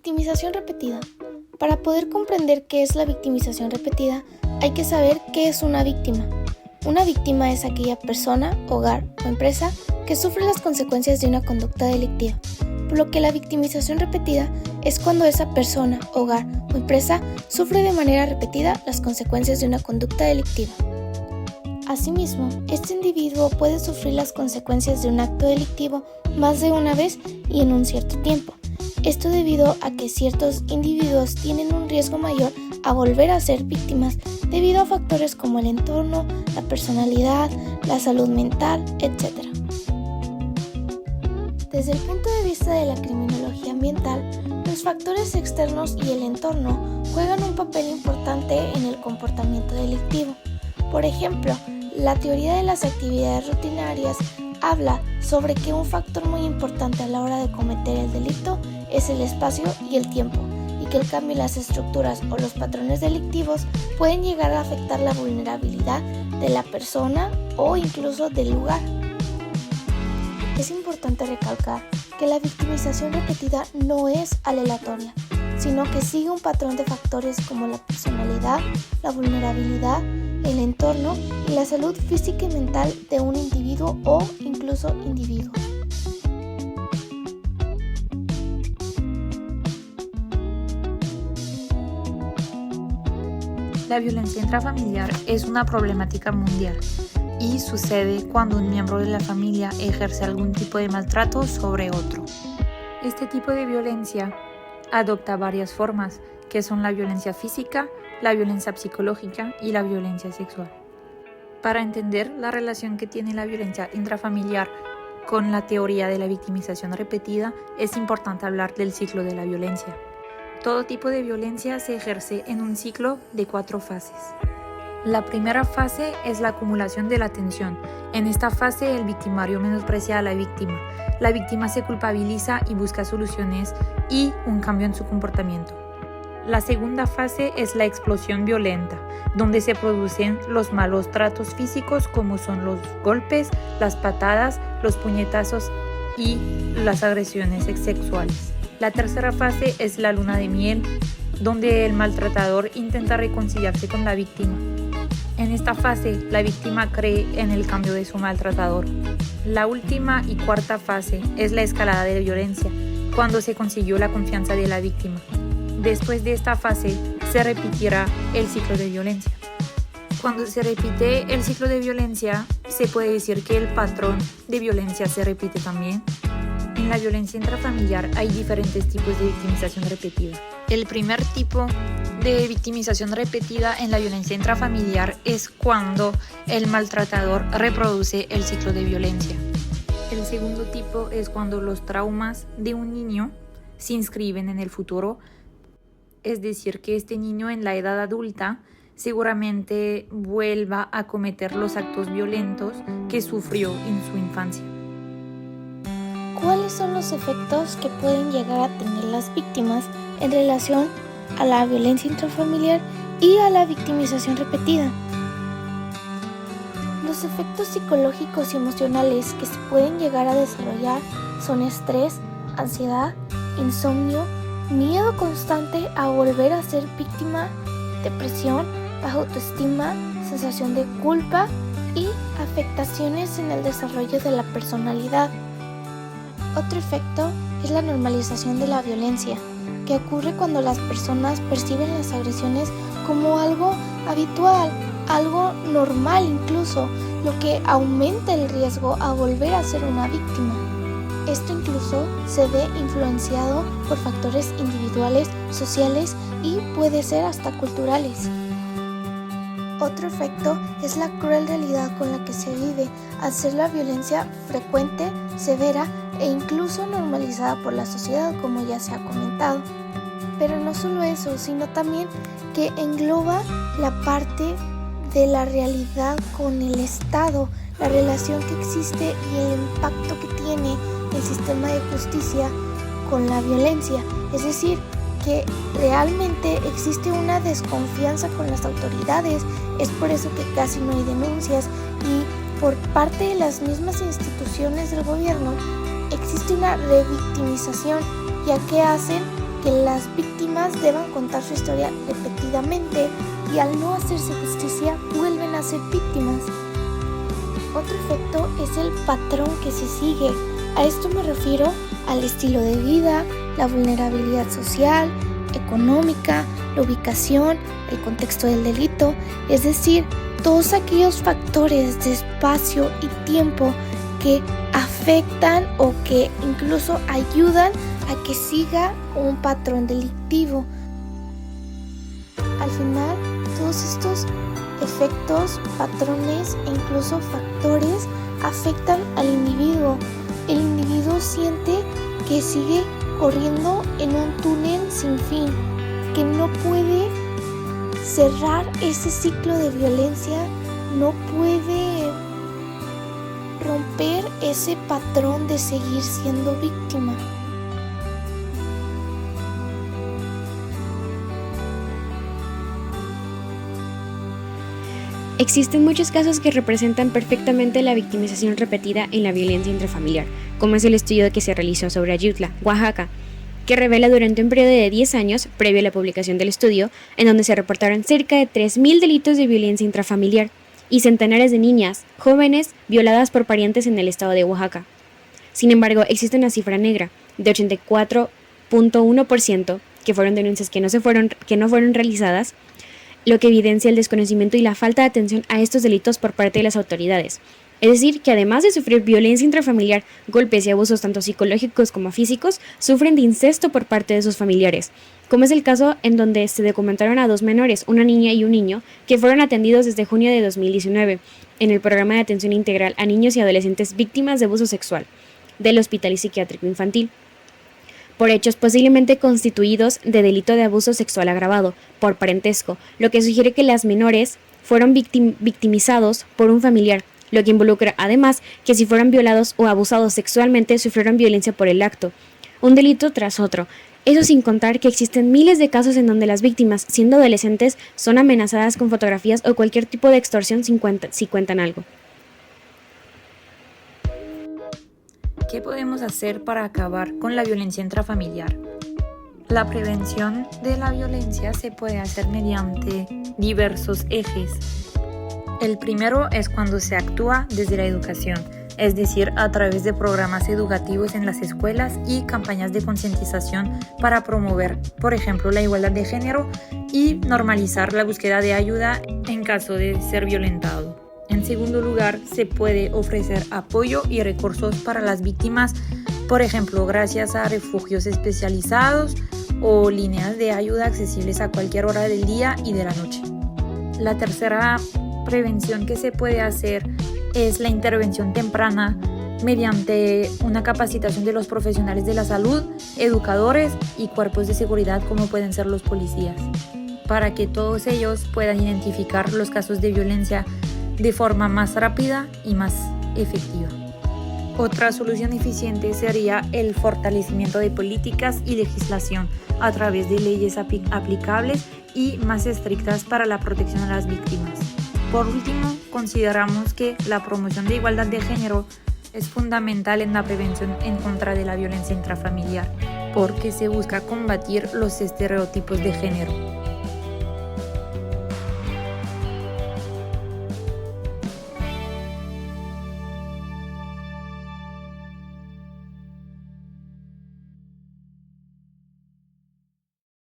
Victimización repetida. Para poder comprender qué es la victimización repetida, hay que saber qué es una víctima. Una víctima es aquella persona, hogar o empresa que sufre las consecuencias de una conducta delictiva, por lo que la victimización repetida es cuando esa persona, hogar o empresa sufre de manera repetida las consecuencias de una conducta delictiva. Asimismo, este individuo puede sufrir las consecuencias de un acto delictivo más de una vez y en un cierto tiempo. Esto debido a que ciertos individuos tienen un riesgo mayor a volver a ser víctimas debido a factores como el entorno, la personalidad, la salud mental, etc. Desde el punto de vista de la criminología ambiental, los factores externos y el entorno juegan un papel importante en el comportamiento delictivo. Por ejemplo, la teoría de las actividades rutinarias habla sobre que un factor muy importante a la hora de cometer el delito es el espacio y el tiempo, y que el cambio en las estructuras o los patrones delictivos pueden llegar a afectar la vulnerabilidad de la persona o incluso del lugar. Es importante recalcar que la victimización repetida no es aleatoria, sino que sigue un patrón de factores como la personalidad, la vulnerabilidad, el entorno y la salud física y mental de un individuo o incluso individuos. La violencia intrafamiliar es una problemática mundial y sucede cuando un miembro de la familia ejerce algún tipo de maltrato sobre otro. Este tipo de violencia adopta varias formas, que son la violencia física, la violencia psicológica y la violencia sexual. Para entender la relación que tiene la violencia intrafamiliar con la teoría de la victimización repetida, es importante hablar del ciclo de la violencia. Todo tipo de violencia se ejerce en un ciclo de 4 fases. La primera fase es la acumulación de la tensión. En esta fase, el victimario menosprecia a la víctima. La víctima se culpabiliza y busca soluciones y un cambio en su comportamiento. La segunda fase es la explosión violenta, donde se producen los malos tratos físicos como son los golpes, las patadas, los puñetazos y las agresiones sexuales. La tercera fase es la luna de miel, donde el maltratador intenta reconciliarse con la víctima. En esta fase, la víctima cree en el cambio de su maltratador. La última y cuarta fase es la escalada de violencia, cuando se consiguió la confianza de la víctima. Después de esta fase, se repetirá el ciclo de violencia. Cuando se repite el ciclo de violencia, se puede decir que el patrón de violencia se repite también. En la violencia intrafamiliar hay diferentes tipos de victimización repetida. El primer tipo de victimización repetida en la violencia intrafamiliar es cuando el maltratador reproduce el ciclo de violencia. El segundo tipo es cuando los traumas de un niño se inscriben en el futuro, es decir, que este niño en la edad adulta seguramente vuelva a cometer los actos violentos que sufrió en su infancia. ¿Cuáles son los efectos que pueden llegar a tener las víctimas en relación a la violencia intrafamiliar y a la victimización repetida? Los efectos psicológicos y emocionales que se pueden llegar a desarrollar son estrés, ansiedad, insomnio, miedo constante a volver a ser víctima, depresión, baja autoestima, sensación de culpa y afectaciones en el desarrollo de la personalidad. Otro efecto es la normalización de la violencia, que ocurre cuando las personas perciben las agresiones como algo habitual, algo normal incluso, lo que aumenta el riesgo a volver a ser una víctima. Esto incluso se ve influenciado por factores individuales, sociales y puede ser hasta culturales. Otro efecto es la cruel realidad con la que se vive, al ser la violencia frecuente, severa e incluso normalizada por la sociedad, como ya se ha comentado. Pero no solo eso, sino también que engloba la parte de la realidad con el Estado, la relación que existe y el impacto que tiene el sistema de justicia con la violencia. Es decir, que realmente existe una desconfianza con las autoridades, es por eso que casi no hay denuncias y por parte de las mismas instituciones del gobierno existe una revictimización, ya que hacen que las víctimas deban contar su historia repetidamente y al no hacerse justicia vuelven a ser víctimas. Otro efecto es el patrón que se sigue. A esto me refiero al estilo de vida, la vulnerabilidad social, económica, la ubicación, el contexto del delito, es decir, todos aquellos factores de espacio y tiempo que afectan o que incluso ayudan a que siga un patrón delictivo. Al final, todos estos efectos, patrones e incluso factores afectan al individuo. El individuo siente que sigue corriendo en un túnel sin fin, que no puede cerrar ese ciclo de violencia, no puede romper ese patrón de seguir siendo víctima. Existen muchos casos que representan perfectamente la victimización repetida en la violencia intrafamiliar, como es el estudio que se realizó sobre Ayutla, Oaxaca, que revela durante un periodo de 10 años, previo a la publicación del estudio, en donde se reportaron cerca de 3.000 delitos de violencia intrafamiliar y centenares de niñas, jóvenes, violadas por parientes en el estado de Oaxaca. Sin embargo, existe una cifra negra de 84.1% que fueron denuncias que no fueron realizadas, lo que evidencia el desconocimiento y la falta de atención a estos delitos por parte de las autoridades. Es decir, que además de sufrir violencia intrafamiliar, golpes y abusos tanto psicológicos como físicos, sufren de incesto por parte de sus familiares, como es el caso en donde se documentaron a 2 menores, una niña y un niño, que fueron atendidos desde junio de 2019 en el programa de atención integral a niños y adolescentes víctimas de abuso sexual del Hospital Psiquiátrico Infantil, por hechos posiblemente constituidos de delito de abuso sexual agravado por parentesco, lo que sugiere que las menores fueron victimizados por un familiar, lo que involucra además que si fueron violados o abusados sexualmente sufrieron violencia por el acto, un delito tras otro. Eso sin contar que existen miles de casos en donde las víctimas, siendo adolescentes, son amenazadas con fotografías o cualquier tipo de extorsión si cuentan algo. ¿Qué podemos hacer para acabar con la violencia intrafamiliar? La prevención de la violencia se puede hacer mediante diversos ejes. El primero es cuando se actúa desde la educación, es decir, a través de programas educativos en las escuelas y campañas de concientización para promover, por ejemplo, la igualdad de género y normalizar la búsqueda de ayuda en caso de ser violentado. En segundo lugar, se puede ofrecer apoyo y recursos para las víctimas, por ejemplo, gracias a refugios especializados o líneas de ayuda accesibles a cualquier hora del día y de la noche. La tercera prevención que se puede hacer es la intervención temprana mediante una capacitación de los profesionales de la salud, educadores y cuerpos de seguridad como pueden ser los policías, para que todos ellos puedan identificar los casos de violencia de forma más rápida y más efectiva. Otra solución eficiente sería el fortalecimiento de políticas y legislación a través de leyes aplicables y más estrictas para la protección a las víctimas. Por último, consideramos que la promoción de igualdad de género es fundamental en la prevención en contra de la violencia intrafamiliar, porque se busca combatir los estereotipos de género.